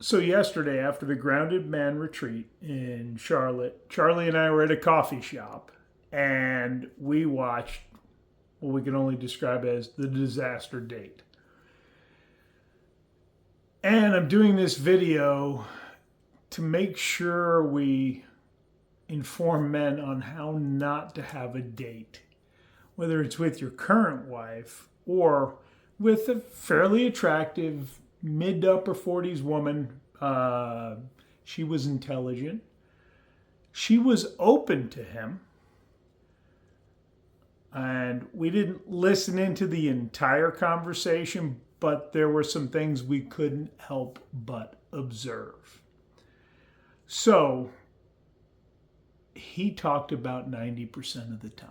So yesterday, after the Grounded Man retreat in Charlotte, Charlie and I were at a coffee shop, and we watched what we can only describe as the disaster date. And I'm doing this video to make sure we inform men on how not to have a date, whether it's with your current wife or with a fairly attractive mid to upper 40s woman. She was intelligent. She was open to him. And we didn't listen into the entire conversation, but there were some things we couldn't help but observe. So he talked about 90% of the time.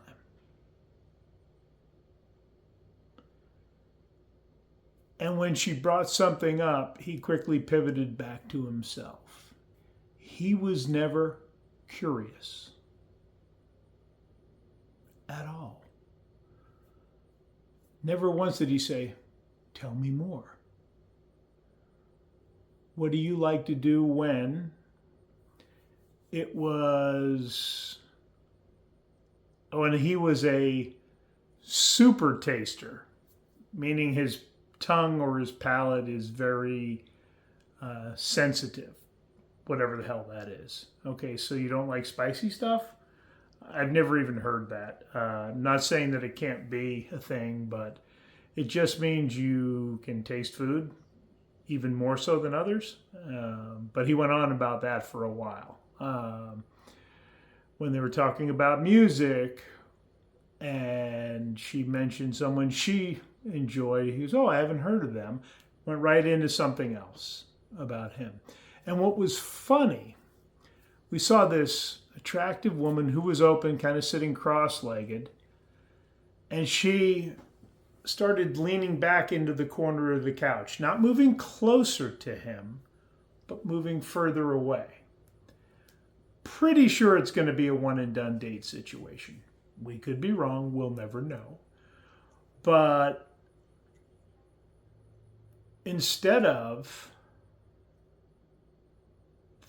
And when she brought something up, he quickly pivoted back to himself. He was never curious at all. Never once did he say, "Tell me more. What do you like to do when?" It was, when he was a super taster, meaning his tongue or his palate is very sensitive, whatever the hell that is. Okay, so you don't like spicy stuff? I've never even heard that. Not saying that it can't be a thing, but it just means you can taste food even more so than others. But he went on about that for a while. When they were talking about music, and she mentioned someone she enjoyed, he goes, "Oh, I haven't heard of them." Went right into something else about him. And what was funny, we saw this attractive woman who was open, kind of sitting cross-legged, and she started leaning back into the corner of the couch, not moving closer to him, but moving further away. Pretty sure it's going to be a one-and-done date situation. We could be wrong. We'll never know. But instead of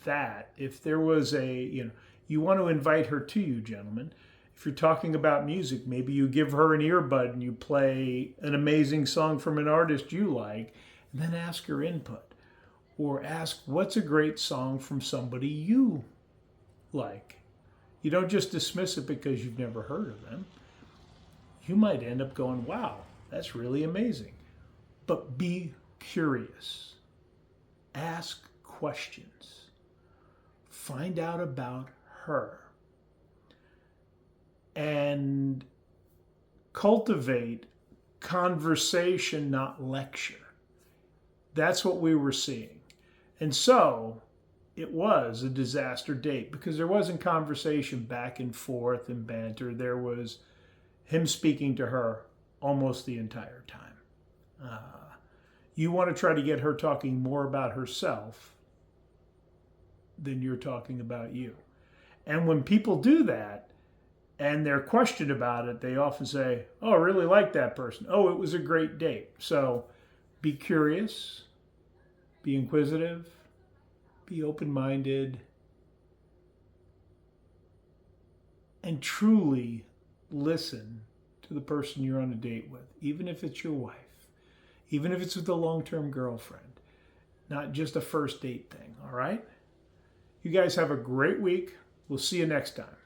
that, if there was you want to invite her to you, gentlemen. If you're talking about music, maybe you give her an earbud and you play an amazing song from an artist you like, and then ask her input. Or ask, what's a great song from somebody you like? You don't just dismiss it because you've never heard of them. You might end up going, wow, that's really amazing. But be curious. Ask questions. Find out about her. And cultivate conversation, not lecture. That's what we were seeing. And so it was a disaster date because there wasn't conversation back and forth and banter. There was him speaking to her almost the entire time. You want to try to get her talking more about herself than you're talking about you. And when people do that and they're questioned about it, they often say, "Oh, I really like that person. Oh, it was a great date." So be curious, be inquisitive, be open-minded, and truly listen to the person you're on a date with, even if it's your wife, even if it's with a long-term girlfriend, not just a first date thing, all right? You guys have a great week. We'll see you next time.